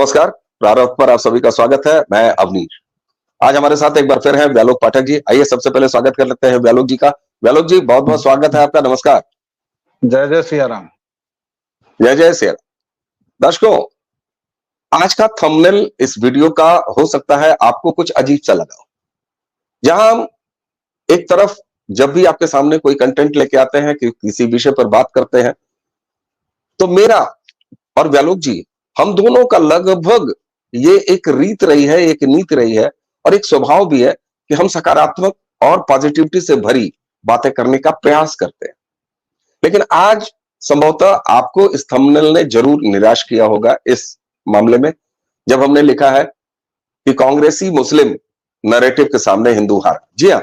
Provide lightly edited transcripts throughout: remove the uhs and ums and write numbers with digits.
नमस्कार। प्रारंभ पर आप सभी का स्वागत है। मैं अवनीश। आज हमारे साथ एक बार फिर हैं व्यालोक पाठक जी। आइए सबसे पहले स्वागत कर लेते हैं व्यालोक जी का। व्यालोक जी, बहुत बहुत स्वागत है आपका। नमस्कार। जय जय सिया राम। जय जय सिया राम। दर्शकों, आज का थंबनेल इस वीडियो का हो सकता है आपको कुछ अजीब सा लगा हो। जहां हम एक तरफ जब भी आपके सामने कोई कंटेंट लेके आते हैं कि किसी विषय पर बात करते हैं, तो मेरा और व्यालोक जी, हम दोनों का लगभग ये एक रीत रही है, एक नीति रही है और एक स्वभाव भी है कि हम सकारात्मक और पॉजिटिविटी से भरी बातें करने का प्रयास करते हैं। लेकिन आज संभवतः आपको इस थंबनेल ने जरूर निराश किया होगा इस मामले में, जब हमने लिखा है कि कांग्रेसी मुस्लिम नैरेटिव के सामने हिंदू हार। जी हाँ,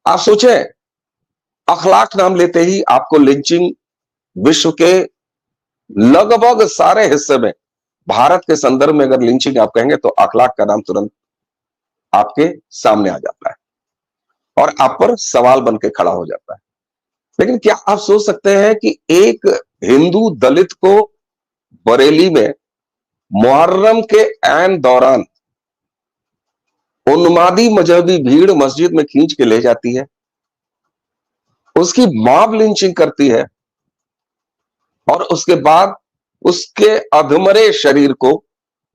आप सोचें, अखलाक नाम लेते ही आपको लिंचिंग विश्व के लगभग सारे हिस्से में, भारत के संदर्भ में अगर लिंचिंग आप कहेंगे तो अखलाक का नाम तुरंत आपके सामने आ जाता है और आप पर सवाल बन के खड़ा हो जाता है। लेकिन क्या आप सोच सकते हैं कि एक हिंदू दलित को बरेली में मुहर्रम के ऐन दौरान उन्मादी मजहबी भीड़ मस्जिद में खींच के ले जाती है, उसकी मॉब लिंचिंग करती है और उसके बाद उसके अधमरे शरीर को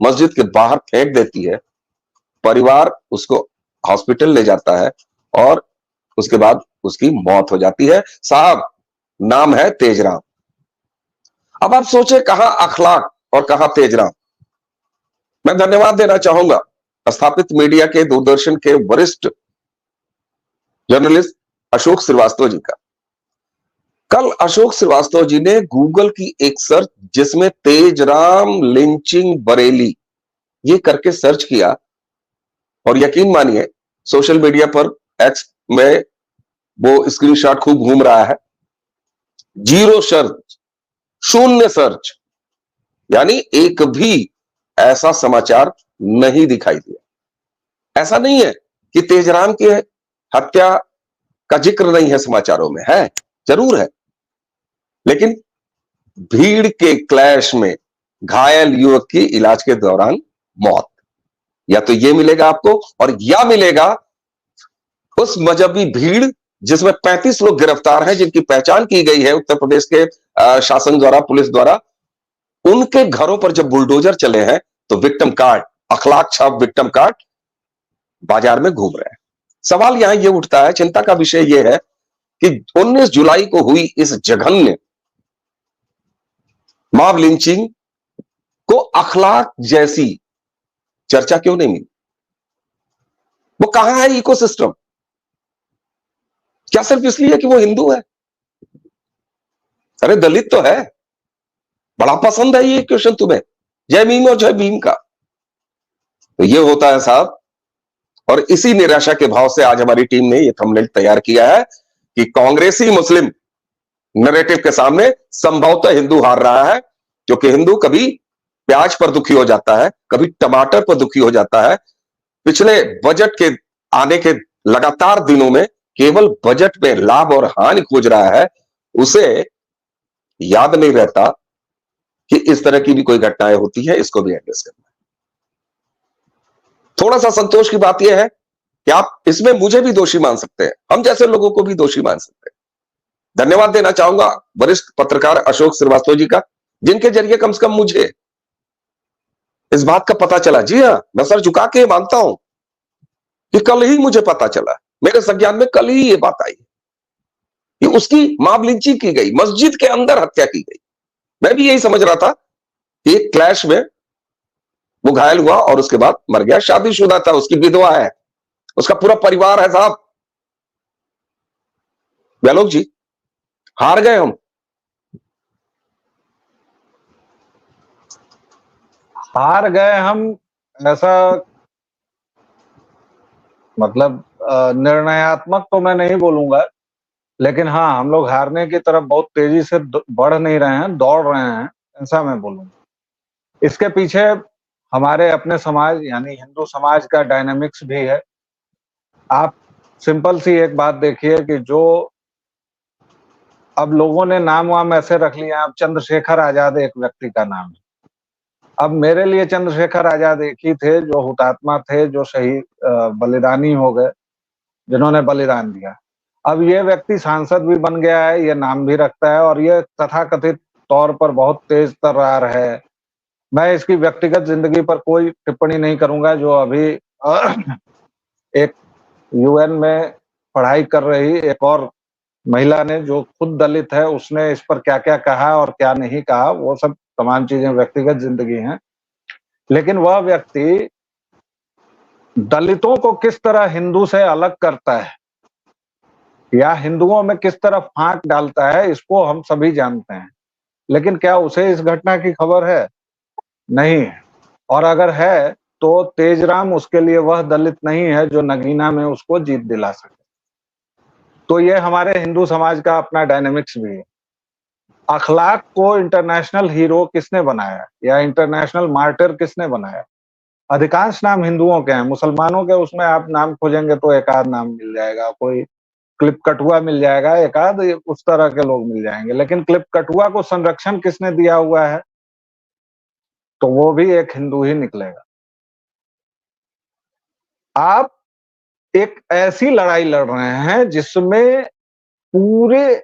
मस्जिद के बाहर फेंक देती है। परिवार उसको हॉस्पिटल ले जाता है और उसके बाद उसकी मौत हो जाती है। साहब, नाम है तेजराम। अब आप सोचे, कहां अखलाक और कहां तेजराम। मैं धन्यवाद देना चाहूंगा स्थापित मीडिया के, दूरदर्शन के वरिष्ठ जर्नलिस्ट अशोक श्रीवास्तव जी का। कल अशोक श्रीवास्तव जी ने गूगल की एक सर्च जिसमें तेजराम लिंचिंग बरेली ये करके सर्च किया और यकीन मानिए सोशल मीडिया पर एक्स में वो स्क्रीनशॉट खूब घूम रहा है। जीरो सर्च, शून्य सर्च, यानी एक भी ऐसा समाचार नहीं दिखाई दिया। ऐसा नहीं है कि तेजराम की हत्या का जिक्र नहीं है समाचारों में, है जरूर है, लेकिन भीड़ के क्लैश में घायल युवक की इलाज के दौरान मौत, या तो ये मिलेगा आपको और या मिलेगा उस मजहबी भीड़ जिसमें 35 लोग गिरफ्तार हैं, जिनकी पहचान की गई है उत्तर प्रदेश के शासन द्वारा, पुलिस द्वारा। उनके घरों पर जब बुलडोजर चले हैं तो विक्टिम कार्ड, अखलाक छाप विक्टिम कार्ड बाजार में घूम रहे हैं। सवाल यहां यह उठता है, चिंता का विषय यह है कि 19 जुलाई को हुई इस जघन्य मॉब लिंचिंग को अखलाक जैसी चर्चा क्यों नहीं मिली। वो कहां है इकोसिस्टम? क्या सिर्फ इसलिए कि वो हिंदू है? अरे दलित तो है। बड़ा पसंद है ये क्वेश्चन तुम्हें, जय भीम और जय भीम का। तो ये होता है साहब, और इसी निराशा के भाव से आज हमारी टीम ने ये थंबनेल तैयार किया है कि कांग्रेसी मुस्लिम नैरेटिव के सामने संभवतः हिंदू हार रहा है, क्योंकि हिंदू कभी प्याज पर दुखी हो जाता है, कभी टमाटर पर दुखी हो जाता है। पिछले बजट के आने के लगातार दिनों में केवल बजट में लाभ और हानि खोज रहा है, उसे याद नहीं रहता कि इस तरह की भी कोई घटनाएं होती है, इसको भी एड्रेस करना है। थोड़ा सा संतोष की बात यह है कि आप इसमें मुझे भी दोषी मान सकते हैं, हम जैसे लोगों को भी दोषी मान सकते हैं। धन्यवाद देना चाहूंगा वरिष्ठ पत्रकार अशोक श्रीवास्तव जी का, जिनके जरिए कम से कम मुझे इस बात का पता चला। जी हां, मैं सर झुका के मानता हूं कि कल ही मुझे पता चला, मेरे संज्ञान में कल ही ये बात आई कि उसकी मॉब लिंचिंग की गई, मस्जिद के अंदर हत्या की गई। मैं भी यही समझ रहा था कि एक क्लैश में वो घायल हुआ और उसके बाद मर गया। शादीशुदा था, उसकी विधवा है, उसका पूरा परिवार है। साहब व्यालोक जी, हार गए हम। हार गए हम, ऐसा मतलब निर्णयात्मक तो मैं नहीं बोलूंगा, लेकिन हाँ, हम लोग हारने की तरफ बहुत तेजी से बढ़ नहीं रहे हैं, दौड़ रहे हैं, ऐसा मैं बोलूंगा। इसके पीछे हमारे अपने समाज यानी हिंदू समाज का डायनामिक्स भी है। आप सिंपल सी एक बात देखिए कि जो अब लोगों ने नाम वाम ऐसे रख लिया, अब चंद्रशेखर आजाद एक व्यक्ति का नाम है, अब मेरे लिए चंद्रशेखर आजाद एक ही थे जो हुतात्मा थे, जो शहीद बलिदानी हो गए, जिन्होंने बलिदान दिया। अब ये व्यक्ति सांसद भी बन गया है, ये नाम भी रखता है और ये तथाकथित तौर पर बहुत तेज तर्रार है। मैं इसकी व्यक्तिगत जिंदगी पर कोई टिप्पणी नहीं करूंगा। जो अभी एक यूएन में पढ़ाई कर रही एक और महिला ने, जो खुद दलित है, उसने इस पर क्या-क्या कहा और क्या नहीं कहा, वो सब तमाम चीजें व्यक्तिगत जिंदगी हैं। लेकिन वह व्यक्ति दलितों को किस तरह हिंदू से अलग करता है या हिंदुओं में किस तरह फांक डालता है, इसको हम सभी जानते हैं। लेकिन क्या उसे इस घटना की खबर है? नहीं है। और अगर है तो तेजराम उसके लिए वह दलित नहीं है जो नगीना में उसको जीत दिला सके। तो ये हमारे हिंदू समाज का अपना डायनेमिक्स भी है। अखलाक को इंटरनेशनल हीरो किसने बनाया या इंटरनेशनल मार्टर किसने बनाया? अधिकांश नाम हिंदुओं के हैं। मुसलमानों के उसमें आप नाम खोजेंगे तो एक आध नाम मिल जाएगा, कोई क्लिप कटुआ मिल जाएगा, एक आध उस तरह के लोग मिल जाएंगे। लेकिन क्लिप कटुआ को संरक्षण किसने दिया हुआ है? तो वो भी एक हिंदू ही निकलेगा। आप एक ऐसी लड़ाई लड़ रहे हैं जिसमें पूरे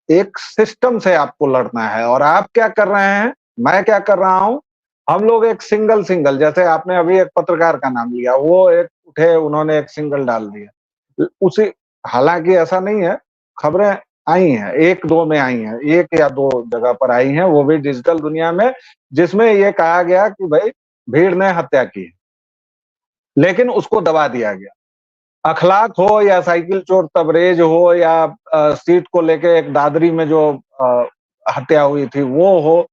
एक सिस्टम से आपको लड़ना है। और आप क्या कर रहे हैं, मैं क्या कर रहा हूं, हम लोग एक सिंगल, जैसे आपने अभी एक पत्रकार का नाम लिया, वो एक उठे, उन्होंने एक सिंगल डाल दिया उसी। हालांकि ऐसा नहीं है, खबरें आई हैं, एक दो में आई हैं, एक या दो जगह पर आई हैं, वो भी डिजिटल दुनिया में, जिसमें ये कहा गया कि भाई भीड़ ने हत्या की है, लेकिन उसको दबा दिया गया। अखलाक हो या साइकिल चोर तबरेज हो या सीट को लेके एक दादरी में जो हत्या हुई थी वो हो,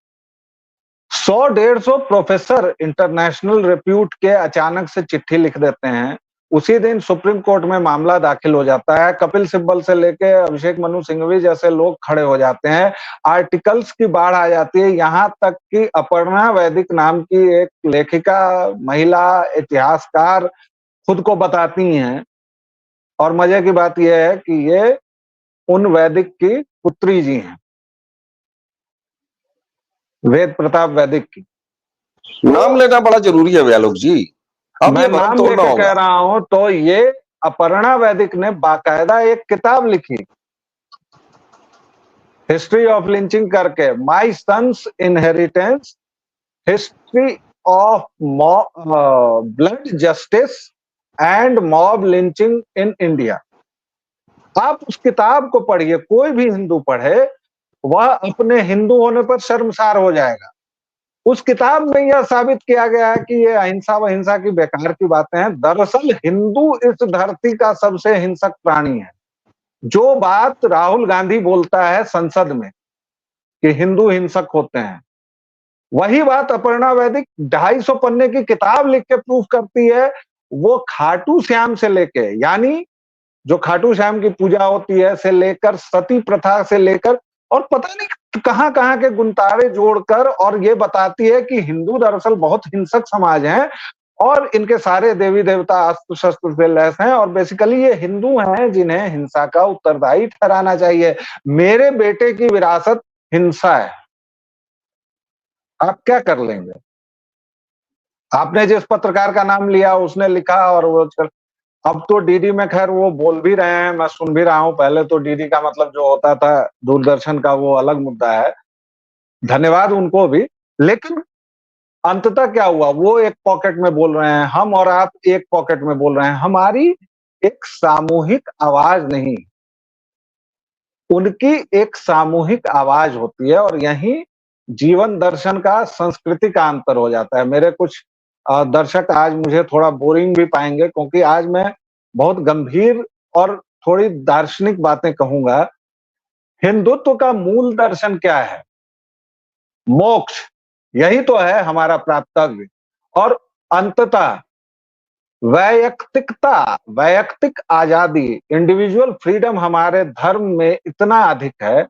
100-150 प्रोफेसर इंटरनेशनल रिप्यूट के अचानक से चिट्ठी लिख देते हैं। उसी दिन सुप्रीम कोर्ट में मामला दाखिल हो जाता है। कपिल सिब्बल से लेके अभिषेक मनु सिंघवी जैसे लोग खड़े हो जाते हैं। आर्टिकल्स की बाढ़ आ जाती है। यहाँ तक कि अपर्णा वैदिक नाम की एक लेखिका, महिला इतिहासकार खुद को बताती हैं। और मजे की बात यह है कि ये उन वैदिक की पुत्री जी हैं, वेद प्रताप वैदिक की। नाम लेना बड़ा जरूरी है व्यालोक जी, अब मैं ये भरम नाम तोड़ना लेके कह होगा। रहा हूं, तो ये अपर्णा वैदिक ने बाकायदा एक किताब लिखी, हिस्ट्री ऑफ लिंचिंग करके, my sons inheritance, history of blood justice and mob lynching in India. आप उस किताब को पढ़िए, कोई भी हिंदू पढ़े, वह अपने हिंदू होने पर शर्मसार हो जाएगा। उस किताब में यह साबित किया गया है कि ये अहिंसा व हिंसा की बेकार की बातें हैं। दरअसल हिंदू इस धरती का सबसे हिंसक प्राणी है। जो बात राहुल गांधी बोलता है संसद में कि हिंदू हिंसक होते हैं, वही बात अपर्णा वैदिक 250 पन्ने की किताब लिख के प्रूफ करती है। वो खाटू श्याम से लेके, यानी जो खाटू श्याम की पूजा होती है से लेकर, सती प्रथा से लेकर, और पता नहीं कहां-कहां के गुंतारे जोड़कर, और ये बताती है कि हिंदू दरअसल बहुत हिंसक समाज है और इनके सारे देवी देवता अस्त्र शस्त्र से लैस हैं और बेसिकली ये हिंदू हैं जिन्हें हिंसा का उत्तरदायी ठहराना चाहिए। मेरे बेटे की विरासत हिंसा है, आप क्या कर लेंगे? आपने जिस पत्रकार का नाम लिया उसने लिखा, और वो अब तो डीडी में खैर वो बोल भी रहे हैं, मैं सुन भी रहा हूं। पहले तो डीडी का मतलब जो होता था दूरदर्शन का, वो अलग मुद्दा है, धन्यवाद उनको भी। लेकिन अंततः क्या हुआ, वो एक पॉकेट में बोल रहे हैं, हम और आप एक पॉकेट में बोल रहे हैं। हमारी एक सामूहिक आवाज नहीं, उनकी एक सामूहिक आवाज होती है, और यही जीवन दर्शन का, संस्कृति का अंतर हो जाता है। मेरे कुछ दर्शक आज मुझे थोड़ा बोरिंग भी पाएंगे, क्योंकि आज मैं बहुत गंभीर और थोड़ी दार्शनिक बातें कहूंगा। हिंदुत्व का मूल दर्शन क्या है? मोक्ष, यही तो है हमारा प्राप्तव्य। और अंततः वैयक्तिकता, वैयक्तिक आजादी, इंडिविजुअल फ्रीडम हमारे धर्म में इतना अधिक है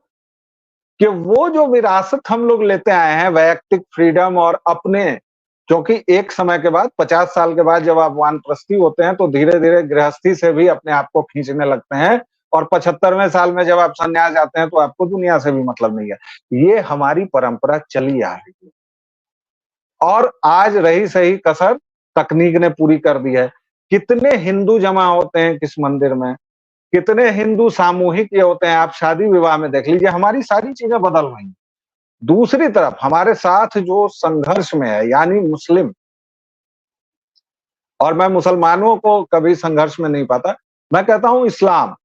कि वो जो विरासत हम लोग लेते आए हैं, वैयक्तिक फ्रीडम और अपने, क्योंकि एक समय के बाद, 50 साल के बाद जब आप वानप्रस्थी होते हैं तो धीरे धीरे गृहस्थी से भी अपने आप को खींचने लगते हैं, और 75वें साल में जब आप संन्यास जाते हैं तो आपको दुनिया से भी मतलब नहीं है। ये हमारी परंपरा चली आ रही है। और आज रही सही कसर तकनीक ने पूरी कर दी है। कितने हिंदू जमा होते हैं किस मंदिर में, कितने हिंदू सामूहिक ये होते हैं, आप शादी विवाह में देख लीजिए, हमारी सारी चीजें बदल रही हैं। दूसरी तरफ हमारे साथ जो संघर्ष में है यानी मुस्लिम, और मैं मुसलमानों को कभी संघर्ष में नहीं पाता, मैं कहता हूं इस्लाम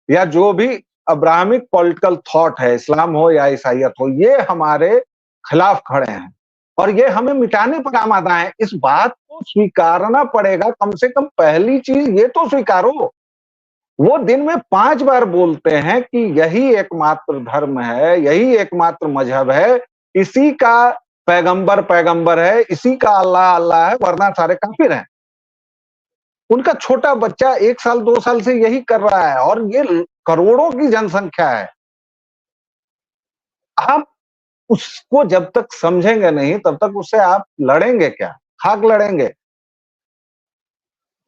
या जो भी अब्राहमिक पॉलिटिकल थॉट है, इस्लाम हो या ईसाइयत हो, ये हमारे खिलाफ खड़े हैं और ये हमें मिटाने पर आमादा है। इस बात को स्वीकारना पड़ेगा, कम से कम पहली चीज ये तो स्वीकारो। वो दिन में 5 बार बोलते हैं कि यही एकमात्र धर्म है, यही एकमात्र मजहब है, इसी का पैगंबर पैगंबर है, इसी का अल्लाह अल्लाह है, वरना सारे काफिर हैं। उनका छोटा बच्चा 1 साल 2 साल से यही कर रहा है और ये करोड़ों की जनसंख्या है। आप उसको जब तक समझेंगे नहीं तब तक उससे आप लड़ेंगे क्या, खाक लड़ेंगे।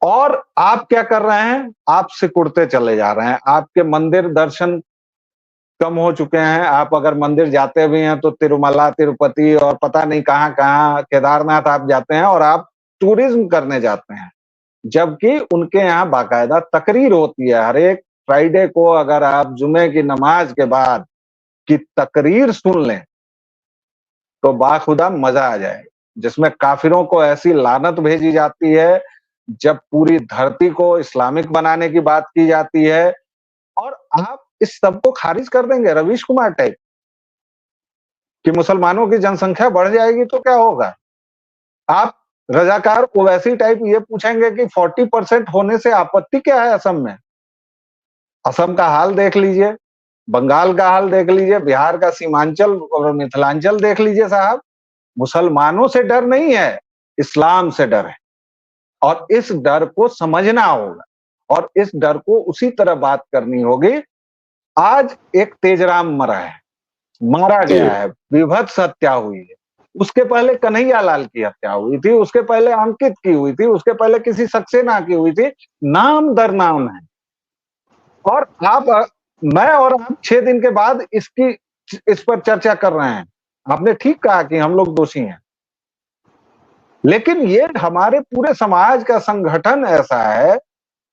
और आप क्या कर रहे हैं, आप सिकुड़ते चले जा रहे हैं। आपके मंदिर दर्शन कम हो चुके हैं। आप अगर मंदिर जाते भी हैं तो तिरुमला, तिरुपति और पता नहीं कहां-कहां, केदारनाथ आप जाते हैं और आप टूरिज्म करने जाते हैं, जबकि उनके यहाँ बाकायदा तकरीर होती है। हर एक फ्राइडे को अगर आप जुमे की नमाज के बाद की तकरीर सुन लें तो बाखुदा मजा आ जाए, जिसमें काफिरों को ऐसी लानत भेजी जाती है, जब पूरी धरती को इस्लामिक बनाने की बात की जाती है, और आप इस सब को खारिज कर देंगे रवीश कुमार टाइप कि मुसलमानों की जनसंख्या बढ़ जाएगी तो क्या होगा। आप रजाकार ओवैसी टाइप ये पूछेंगे कि 40% होने से आपत्ति क्या है असम में। असम का हाल देख लीजिए, बंगाल का हाल देख लीजिए, बिहार का सीमांचल और मिथिलांचल देख लीजिए साहब। मुसलमानों से डर नहीं है, इस्लाम से डर है और इस डर को समझना होगा और इस डर को उसी तरह बात करनी होगी। आज एक तेजराम मरा है, मारा गया है, विभत्स हत्या हुई है। उसके पहले कन्हैया लाल की हत्या हुई थी, उसके पहले अंकित की हुई थी, उसके पहले किसी सक्सेना की हुई थी। नाम दर नाम है और मैं और आप 6 दिन के बाद इस पर चर्चा कर रहे हैं। आपने ठीक कहा कि हम लोग दोषी हैं, लेकिन ये हमारे पूरे समाज का संगठन ऐसा है,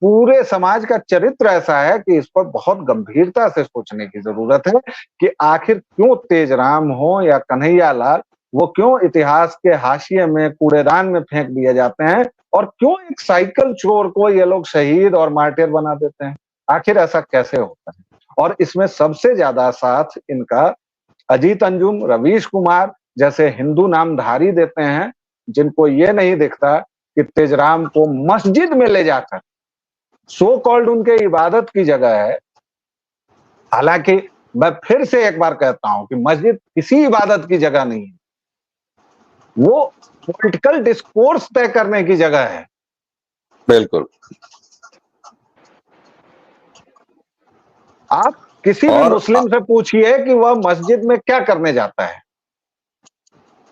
पूरे समाज का चरित्र ऐसा है कि इस पर बहुत गंभीरता से सोचने की जरूरत है कि आखिर क्यों तेजराम हो या कन्हैया लाल, वो क्यों इतिहास के हाशिए में, कूड़ेदान में फेंक दिए जाते हैं और क्यों एक साइकिल चोर को ये लोग शहीद और मार्टिर बना देते हैं। आखिर ऐसा कैसे होता है। और इसमें सबसे ज्यादा साथ इनका अजीत अंजुम, रवीश कुमार जैसे हिंदू नामधारी देते हैं, जिनको ये नहीं दिखता कि तेजराम को मस्जिद में ले जाकर, सो कॉल्ड उनके इबादत की जगह है, हालांकि मैं फिर से एक बार कहता हूं कि मस्जिद किसी इबादत की जगह नहीं है, वो पॉलिटिकल डिस्कोर्स तय करने की जगह है। बिल्कुल। आप किसी भी मुस्लिम से पूछिए कि वह मस्जिद में क्या करने जाता है।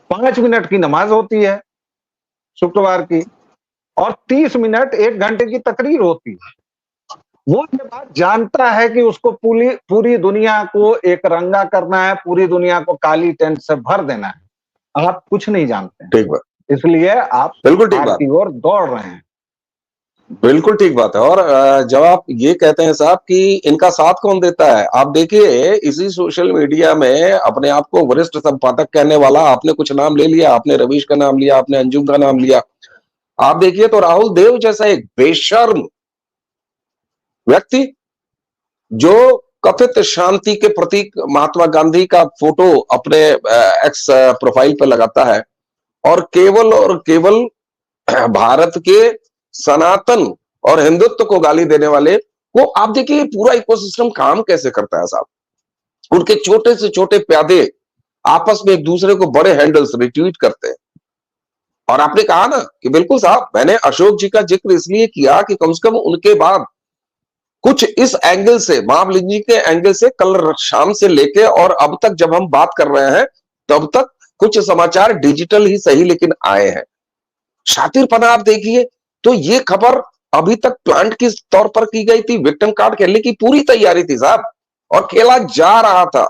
5 मिनट की नमाज होती है शुक्रवार की और 30 मिनट 1 घंटे की तकरीर होती है। वो ये बात जानता है कि उसको पूरी दुनिया को एक रंगा करना है, पूरी दुनिया को काली टेंट से भर देना है। आप कुछ नहीं जानते हैं, ठीक बात, इसलिए आप बिल्कुल ठीक बात की ओर दौड़ रहे हैं। बिल्कुल ठीक बात है। और जब आप ये कहते हैं साहब कि इनका साथ कौन देता है, आप देखिए इसी सोशल मीडिया में अपने आप को वरिष्ठ संपादक कहने वाला, आपने कुछ नाम ले लिया, आपने रवीश का नाम लिया, आपने अंजुम का नाम लिया, आप देखिए तो राहुल देव जैसा एक बेशर्म व्यक्ति जो कथित शांति के प्रतीक महात्मा गांधी का फोटो अपने एक्स प्रोफाइल पे लगाता है और केवल भारत के सनातन और हिंदुत्व को गाली देने वाले को, आप देखिए पूरा इकोसिस्टम काम कैसे करता है साहब। उनके छोटे से छोटे प्यादे आपस में एक दूसरे को बड़े हैंडल्स रिट्वीट करते हैं। और आपने कहा ना कि बिल्कुल साहब, मैंने अशोक जी का जिक्र इसलिए किया कि कम से कम उनके बाद कुछ इस एंगल से, महाबली जी के एंगल से, कल शाम से लेके और अब तक जब हम बात कर रहे हैं तब तक कुछ समाचार डिजिटल ही सही लेकिन आए हैं। शातिरपना आप देखिए, तो ये खबर अभी तक प्लांट के तौर पर की गई थी, विक्टिम कार्ड खेलने की पूरी तैयारी थी साहब और खेला जा रहा था।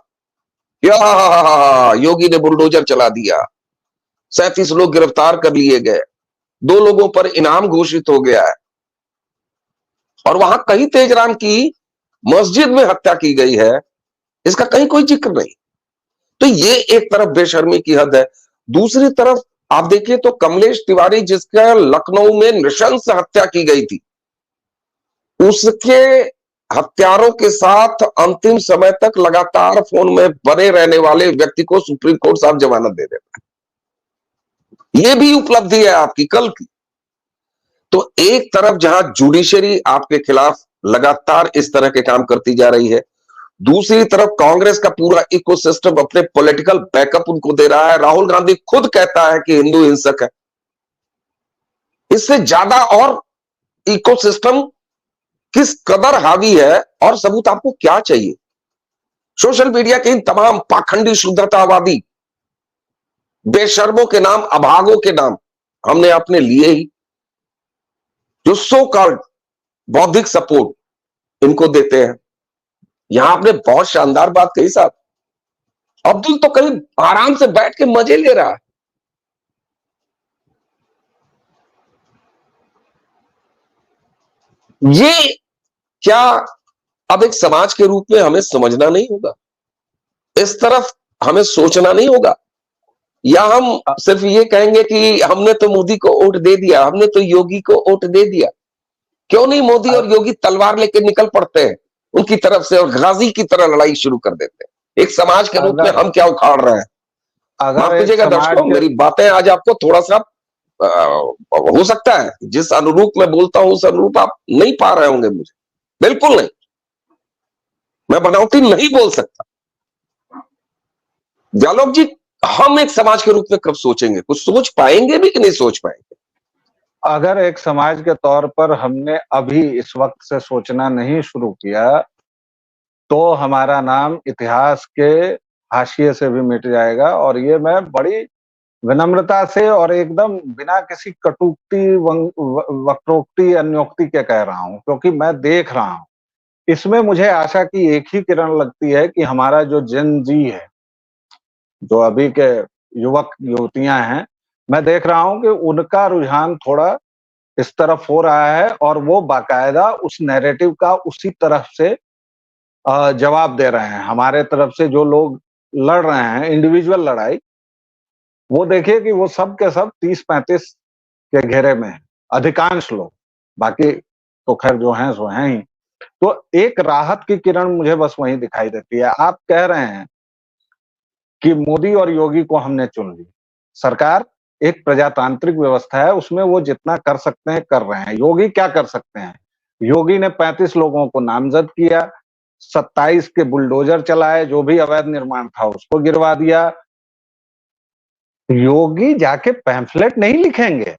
या योगी ने बुलडोजर चला दिया, 37 लोग गिरफ्तार कर लिए गए, 2 लोगों पर इनाम घोषित हो गया है और वहां कहीं तेजराम की मस्जिद में हत्या की गई है, इसका कहीं कोई जिक्र नहीं। तो ये एक तरफ बेशर्मी की हद है। दूसरी तरफ आप देखिए तो कमलेश तिवारी जिसका लखनऊ में नृशंस हत्या की गई थी, उसके हत्यारों के साथ अंतिम समय तक लगातार फोन में बने रहने वाले व्यक्ति को सुप्रीम कोर्ट साहब जमानत दे देता है। ये भी उपलब्धि है आपकी कल की। तो एक तरफ जहां जुडिशरी आपके खिलाफ लगातार इस तरह के काम करती जा रही है, दूसरी तरफ कांग्रेस का पूरा इकोसिस्टम अपने पॉलिटिकल बैकअप उनको दे रहा है। राहुल गांधी खुद कहता है कि हिंदू हिंसक है। इससे ज्यादा और इकोसिस्टम किस कदर हावी है और सबूत आपको क्या चाहिए? सोशल मीडिया के इन तमाम पाखंडी शुद्धतावादी बेशर्मों के नाम, अभागों के नाम हमने अपने लिए ही, जो सो कॉल्ड बौद्धिक सपोर्ट इनको देते हैं। यहां आपने बहुत शानदार बात कही साहब। अब्दुल तो कहीं आराम से बैठ के मजे ले रहा है। ये क्या अब एक समाज के रूप में हमें समझना नहीं होगा? इस तरफ हमें सोचना नहीं होगा? या हम सिर्फ ये कहेंगे कि हमने तो मोदी को वोट दे दिया, हमने तो योगी को वोट दे दिया? क्यों नहीं मोदी और योगी तलवार लेके निकल पड़ते हैं उनकी तरफ से और गाजी की तरह लड़ाई शुरू कर देते हैं? एक समाज के रूप में हम क्या उखाड़ रहे हैं? माफ कीजिएगा दर्शकों, मेरी बातें आज आपको थोड़ा सा हो सकता है जिस अनुरूप मैं बोलता हूं उस अनुरूप आप नहीं पा रहे होंगे मुझे। बिल्कुल नहीं, मैं बनावटी नहीं बोल सकता। जालोक जी, हम एक समाज के रूप में कब सोचेंगे? कुछ सोच पाएंगे भी कि नहीं सोच पाएंगे? अगर एक समाज के तौर पर हमने अभी इस वक्त से सोचना नहीं शुरू किया तो हमारा नाम इतिहास के हाशिए से भी मिट जाएगा। और ये मैं बड़ी विनम्रता से और एकदम बिना किसी कटुक्ति, वक्रोक्ति, अन्योक्ति के कह रहा हूं, क्योंकि मैं देख रहा हूं। इसमें मुझे आशा की एक ही किरण लगती है कि हमारा जो जेन जी है, जो अभी के युवक युवतियां हैं, मैं देख रहा हूं कि उनका रुझान थोड़ा इस तरफ हो रहा है और वो बाकायदा उस नैरेटिव का उसी तरफ से जवाब दे रहे हैं। हमारे तरफ से जो लोग लड़ रहे हैं इंडिविजुअल लड़ाई, वो देखिए कि वो सब के सब 30-35 के घेरे में है, अधिकांश लोग। बाकी तो खैर जो हैं सो हैं ही। तो एक राहत की किरण मुझे बस वहीं दिखाई देती है। आप कह रहे हैं कि मोदी और योगी को हमने चुन लिया। सरकार एक प्रजातांत्रिक व्यवस्था है, उसमें वो जितना कर सकते हैं कर रहे हैं। योगी क्या कर सकते हैं? योगी ने 35 लोगों को नामजद किया, 27 के बुलडोजर चलाए, जो भी अवैध निर्माण था उसको गिरवा दिया। योगी जाके पैम्फलेट नहीं लिखेंगे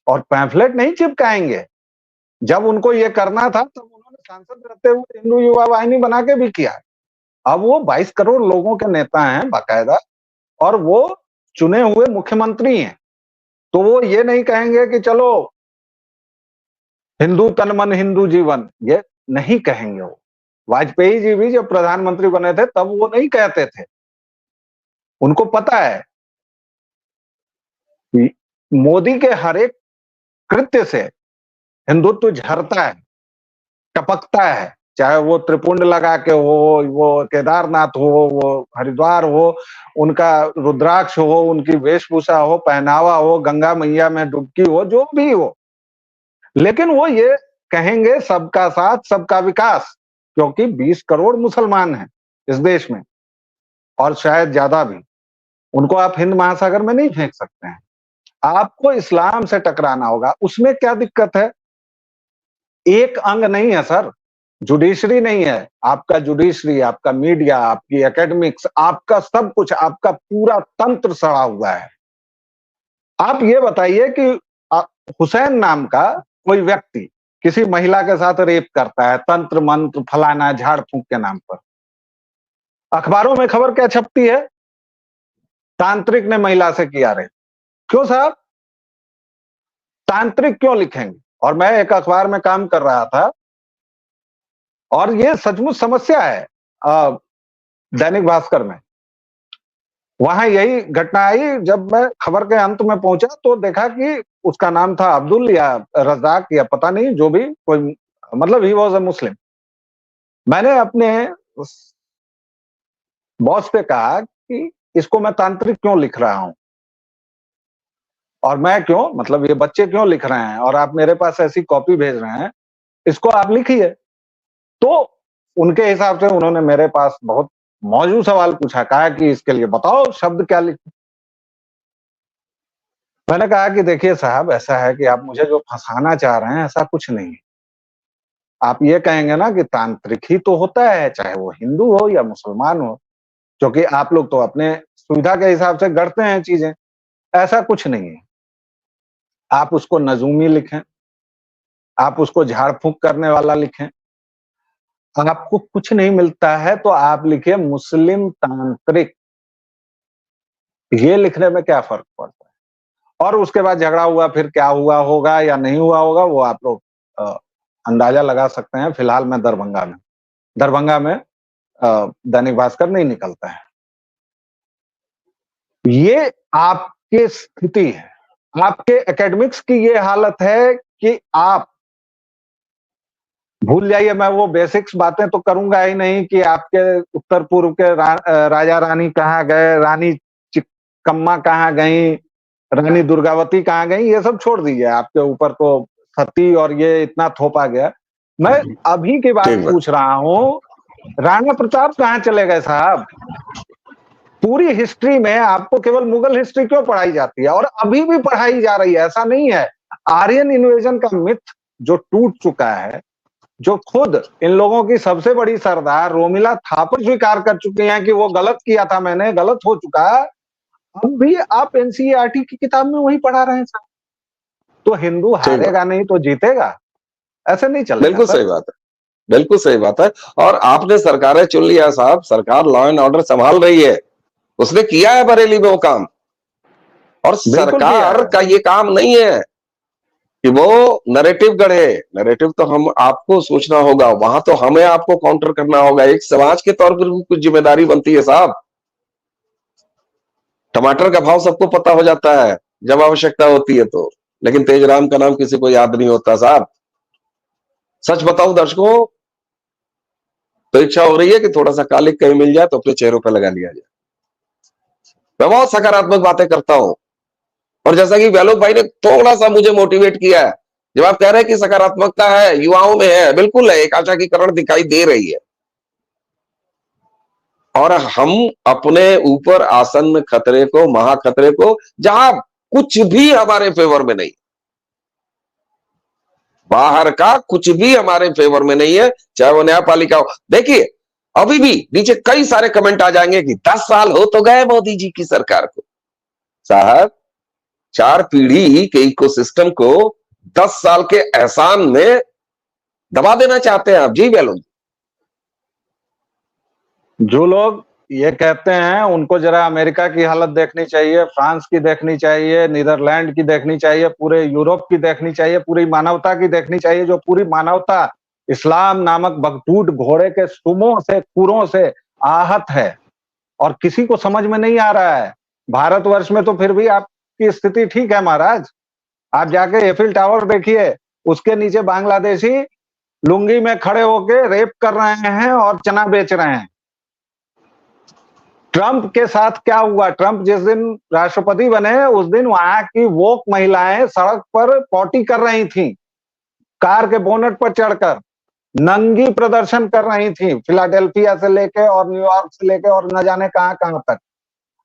और पैम्फलेट नहीं चिपकाएंगे। जब उनको ये करना था तब उन्होंने सांसद रहते हुए हिंदू युवा वाहिनी बना के भी किया। अब वो 22 करोड़ लोगों के नेता हैं बाकायदा और वो चुने हुए मुख्यमंत्री हैं। तो वो ये नहीं कहेंगे कि चलो हिंदू तन मन हिंदू जीवन, ये नहीं कहेंगे वो। वाजपेयी जी भी जब प्रधानमंत्री बने थे तब वो नहीं कहते थे। उनको पता है कि मोदी के हर एक कृत्य से हिंदुत्व झरता है, टपकता है। चाहे वो त्रिपुंड लगा के हो, वो केदारनाथ हो, वो हरिद्वार हो, उनका रुद्राक्ष हो, उनकी वेशभूषा हो, पहनावा हो, गंगा मैया में डुबकी हो, जो भी हो। लेकिन वो ये कहेंगे सबका साथ सबका विकास, क्योंकि 20 करोड़ मुसलमान हैं इस देश में और शायद ज्यादा भी। उनको आप हिंद महासागर में नहीं फेंक सकते हैं। आपको इस्लाम से टकराना होगा। उसमें क्या दिक्कत है? एक अंग नहीं है सर, जुडिशरी नहीं है। आपका जुडिशरी, आपका मीडिया, आपकी एकेडमिक्स, आपका सब कुछ, आपका पूरा तंत्र सड़ा हुआ है। आप ये बताइए कि हुसैन नाम का कोई व्यक्ति किसी महिला के साथ रेप करता है, तंत्र मंत्र फलाना झाड़ फूंक के नाम पर, अखबारों में खबर क्या छपती है? तांत्रिक ने महिला से किया रेप। क्यों साहब? तांत्रिक क्यों लिखेंगे? और मैं एक अखबार में काम कर रहा था और ये सचमुच समस्या है दैनिक भास्कर में। वहां यही घटना आई। जब मैं खबर के अंत में पहुंचा तो देखा कि उसका नाम था अब्दुल या रज़ाक या पता नहीं, जो भी कोई, मतलब ही वाज अ मुस्लिम। मैंने अपने उस बॉस से कहा कि इसको मैं तांत्रिक क्यों लिख रहा हूं, और मैं क्यों, मतलब ये बच्चे क्यों लिख रहे हैं, और आप मेरे पास ऐसी कॉपी भेज रहे हैं, इसको आप लिखिए। तो उनके हिसाब से उन्होंने मेरे पास बहुत मौजूद सवाल पूछा, कहा कि इसके लिए बताओ शब्द क्या लिख। मैंने कहा कि देखिए साहब, ऐसा है कि आप मुझे जो फंसाना चाह रहे हैं ऐसा कुछ नहीं है। आप ये कहेंगे ना कि तांत्रिक ही तो होता है, चाहे वो हिंदू हो या मुसलमान हो, क्योंकि आप लोग तो अपने सुविधा के हिसाब से गढ़ते हैं चीजें। ऐसा कुछ नहीं है। आप उसको नजूमी लिखें, आप उसको झाड़ फूंक करने वाला लिखें, आपको कुछ नहीं मिलता है तो आप लिखिए मुस्लिम तांत्रिक। ये लिखने में क्या फर्क पड़ता है? और उसके बाद झगड़ा हुआ, फिर क्या हुआ होगा या नहीं हुआ होगा वो आप लोग अ, अंदाजा लगा सकते हैं। फिलहाल मैं दरभंगा में दैनिक भास्कर नहीं निकलता है। ये आपकी स्थिति है, आपके एकेडमिक्स की ये हालत है कि आप भूल जाइए। मैं वो बेसिक्स बातें तो करूंगा ही नहीं कि आपके उत्तर पूर्व के राजा रानी कहाँ गए, रानी चिक्कम्मा कहाँ गई, रानी दुर्गावती कहाँ गई, ये सब छोड़ दीजिए। आपके ऊपर तो सती और ये इतना थोपा गया। मैं अभी की बात ठीक बात। पूछ रहा हूँ, राणा प्रताप कहाँ चले गए साहब? पूरी हिस्ट्री में आपको केवल मुगल हिस्ट्री क्यों पढ़ाई जाती है, और अभी भी पढ़ाई जा रही है? ऐसा नहीं है। आर्यन इन्वेजन का मिथ जो टूट चुका है, जो खुद इन लोगों की सबसे बड़ी सरदार रोमिला थापर स्वीकार कर चुके हैं कि वो गलत किया था, मैंने गलत हो चुका, अब भी आप एनसीईआरटी की किताब में वही पढ़ा रहे हैं साहब। तो हिंदू ठीक बात। हारेगा नहीं तो जीतेगा? ऐसे नहीं चलेगा बिल्कुल सर। सही बात है। बिल्कुल सही बात है। और आपने सरकारें चुन लिया साहब, सरकार लॉ एंड ऑर्डर संभाल रही है। उसने किया है बरेली में वो काम। और बिल्कुल किया सरकार है। का ये काम नहीं है कि वो नैरेटिव गढ़े। नैरेटिव तो हम आपको सोचना होगा, वहां तो हमें आपको काउंटर करना होगा। एक समाज के तौर पर भी कुछ जिम्मेदारी बनती है साहब। टमाटर का भाव सबको पता हो जाता है जब आवश्यकता होती है तो, लेकिन तेजराम का नाम किसी को याद नहीं होता साहब। सच बताऊं दर्शकों, तो इच्छा हो रही है कि थोड़ा सा कालिक कहीं मिल जाए तो अपने चेहरों पर लगा लिया जाए। मैं बहुत सकारात्मक बातें करता हूं, और जैसा कि वैलोक भाई ने थोड़ा सा मुझे मोटिवेट किया है, जब आप कह रहे हैं कि सकारात्मकता है, युवाओं में है, बिल्कुल है, एक आशा की किरण दिखाई दे रही है। और हम अपने ऊपर आसन्न खतरे को, महाखतरे को, जहां कुछ भी हमारे फेवर में नहीं, बाहर का कुछ भी हमारे फेवर में नहीं है, चाहे वो न्यायपालिका हो। देखिए, अभी भी नीचे कई सारे कमेंट आ जाएंगे कि 10 साल हो तो गए मोदी जी की सरकार को। साहब, 4 पीढ़ी के इकोसिस्टम को 10 साल के एहसान में दबा देना चाहते हैं आप? जी वैलोक। जो लोग ये कहते हैं उनको जरा अमेरिका की हालत देखनी चाहिए, फ्रांस की देखनी चाहिए, नीदरलैंड की देखनी चाहिए, पूरे यूरोप की देखनी चाहिए, पूरी मानवता की देखनी चाहिए। जो पूरी मानवता इस्लाम नामक बगटूट घोड़े के सुमों से, खुरों से आहत है, और किसी को समझ में नहीं आ रहा है। भारतवर्ष में तो फिर भी आपकी स्थिति ठीक है महाराज। आप जाके एफिल टावर देखिए, उसके नीचे बांग्लादेशी लुंगी में खड़े होके रेप कर रहे हैं और चना बेच रहे हैं। ट्रंप के साथ क्या हुआ? ट्रंप जिस दिन राष्ट्रपति बने उस दिन वहां की वोक महिलाएं सड़क पर पॉटी कर रही थीं, कार के बोनट पर चढ़कर नंगी प्रदर्शन कर रही थी, फिलाडेल्फिया से लेके और न्यूयॉर्क से लेके और न जाने कहां कहां तक।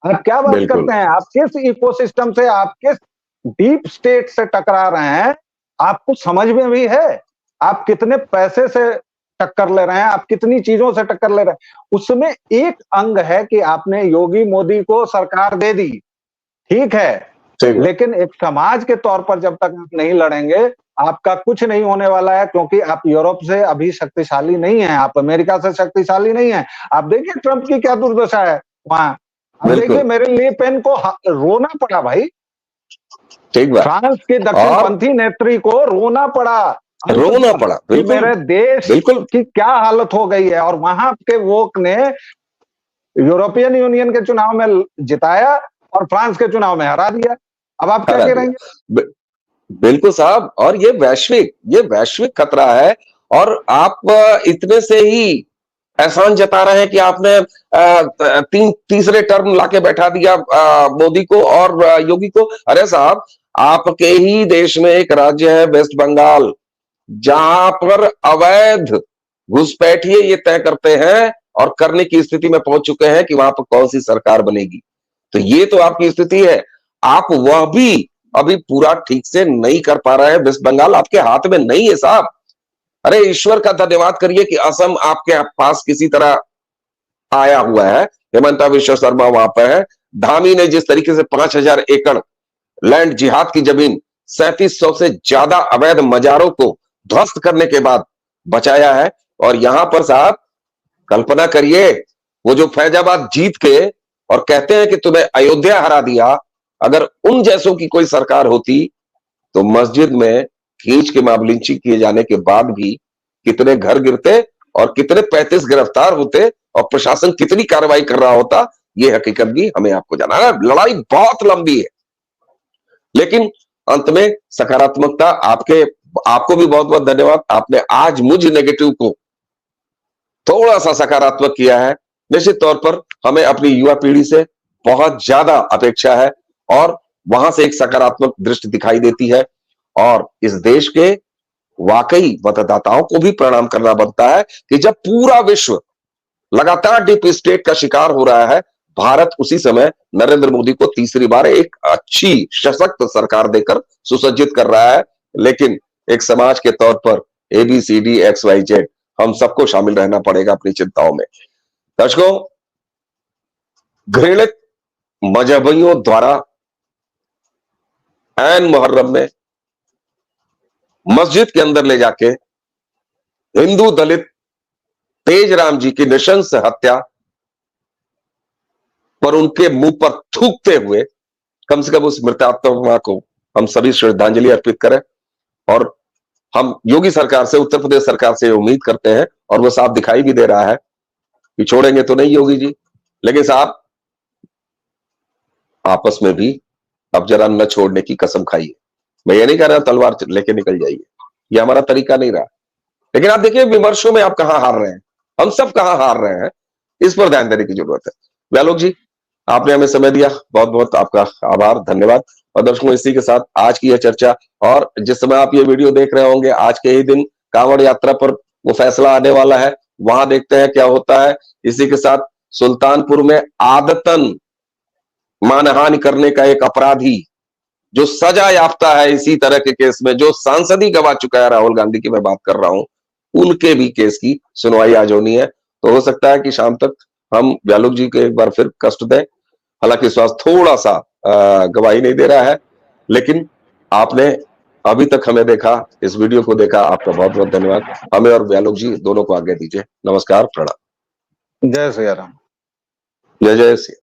आप क्या बात बिल्कुल। करते हैं? आप किस इकोसिस्टम से, आप किस डीप स्टेट से टकरा रहे हैं? आपको समझ में भी है? आप कितने पैसे से टक्कर ले रहे हैं, आप कितनी चीजों से टक्कर ले रहे हैं? उसमें एक अंग है कि आपने योगी मोदी को सरकार दे दी, ठीक है, ठीक है। लेकिन एक समाज के तौर पर जब तक आप नहीं लड़ेंगे, आपका कुछ नहीं होने वाला है। क्योंकि आप यूरोप से अभी शक्तिशाली नहीं है, आप अमेरिका से शक्तिशाली नहीं है। आप देखिए ट्रंप की क्या दुर्दशा है वहां। अब देखिए, बिल्कुल। मेरे लिए पेन को रोना पड़ा भाई। ठीक बात। फ्रांस के और दक्षिणपंथी नेत्री को रोना पड़ा रोना अंततः पड़ा। कि बिल्कुल। मेरे देश बिल्कुल। की क्या हालत हो गई है। और वहां के वोक ने यूरोपियन यूनियन के चुनाव में जिताया और फ्रांस के चुनाव में हरा दिया। अब आप क्या हरा कह दिया। रहेंगे? बिल्कुल साहब, और ये वैश्विक खतरा है। और आप इतने से ही एहसान जता रहे हैं कि आपने तीसरे टर्म लाके बैठा दिया मोदी को और योगी को। अरे साहब, आपके ही देश में एक राज्य है वेस्ट बंगाल, जहां पर अवैध घुसपैठिए ये तय करते हैं और करने की स्थिति में पहुंच चुके हैं कि वहां पर कौन सी सरकार बनेगी। तो ये तो आपकी स्थिति है। आप वह भी अभी पूरा ठीक से नहीं कर पा रहे हैं। वेस्ट बंगाल आपके हाथ में नहीं है साहब। अरे ईश्वर का धन्यवाद करिए कि असम आपके पास किसी तरह आया हुआ है। हेमंता विश्व शर्मा वहां पर है। धामी ने जिस तरीके से 5,000 एकड़ लैंड जिहाद की जमीन 3700 से ज्यादा अवैध मजारों को ध्वस्त करने के बाद बचाया है। और यहां पर साहब कल्पना करिए, वो जो फैजाबाद जीत के और कहते हैं कि तुम्हें अयोध्या हरा दिया, अगर उन जैसों की कोई सरकार होती तो मस्जिद में खींच के मामलिंची किए जाने के बाद भी कितने घर गिरते और कितने 35 गिरफ्तार होते और प्रशासन कितनी कार्रवाई कर रहा होता, ये हकीकत भी हमें आपको जाना है। लड़ाई बहुत लंबी है, लेकिन अंत में सकारात्मकता आपको भी बहुत बहुत धन्यवाद। आपने आज मुझ नेगेटिव को थोड़ा सा सकारात्मक किया है। निश्चित तौर पर हमें अपनी युवा पीढ़ी से बहुत ज्यादा अपेक्षा है और वहां से एक सकारात्मक दृष्टि दिखाई देती है। और इस देश के वाकई मतदाताओं को भी प्रणाम करना बनता है कि जब पूरा विश्व लगातार डीप स्टेट का शिकार हो रहा है, भारत उसी समय नरेंद्र मोदी को तीसरी बार एक अच्छी सशक्त सरकार देकर सुसज्जित कर रहा है। लेकिन एक समाज के तौर पर ABCD XYZ हम सबको शामिल रहना पड़ेगा अपनी चिंताओं में। दर्शकों, घृणित मजहबियों द्वारा ऐन मुहर्रम में मस्जिद के अंदर ले जाके हिंदू दलित तेज राम जी की नृशंस हत्या पर उनके मुंह पर थूकते हुए कम से कम उस मृतात्मा को हम सभी श्रद्धांजलि अर्पित करें। और हम योगी सरकार से, उत्तर प्रदेश सरकार से उम्मीद करते हैं, और वो साफ दिखाई भी दे रहा है कि छोड़ेंगे तो नहीं योगी जी, लेकिन साहब आपस में भी अब जरा न छोड़ने की कसम खाइए। मैं ये नहीं कह रहा तलवार लेके निकल जाइए, ये हमारा तरीका नहीं रहा। लेकिन आप देखिए विमर्शों में आप कहां हार रहे हैं, हम सब कहां हार रहे हैं, इस पर ध्यान देने की जरूरत है। व्यालोक जी, आपने हमें समय दिया, बहुत बहुत आपका आभार, धन्यवाद। और दर्शकों, इसी के साथ आज की यह चर्चा, और जिस समय आप ये वीडियो देख रहे होंगे आज के ही दिन कांवड़ यात्रा पर वो फैसला आने वाला है, वहां देखते हैं क्या होता है। इसी के साथ सुल्तानपुर में आदतन मानहानि करने का एक अपराधी जो सजा याफ्ता है इसी तरह के केस में, जो सांसद ही गवा चुका है, राहुल गांधी की मैं बात कर रहा हूं, उनके भी केस की सुनवाई आज होनी है। तो हो सकता है कि शाम तक हम व्यालोक जी को एक बार फिर कष्ट दें। हालांकि स्वास्थ्य थोड़ा सा गवाही नहीं दे रहा है, लेकिन आपने अभी तक हमें देखा, इस वीडियो को देखा, आपका बहुत बहुत धन्यवाद। हमें और व्यालोक जी दोनों को आज्ञा दीजिए। नमस्कार, प्रणाम। जय श्री राम। जय जय श्री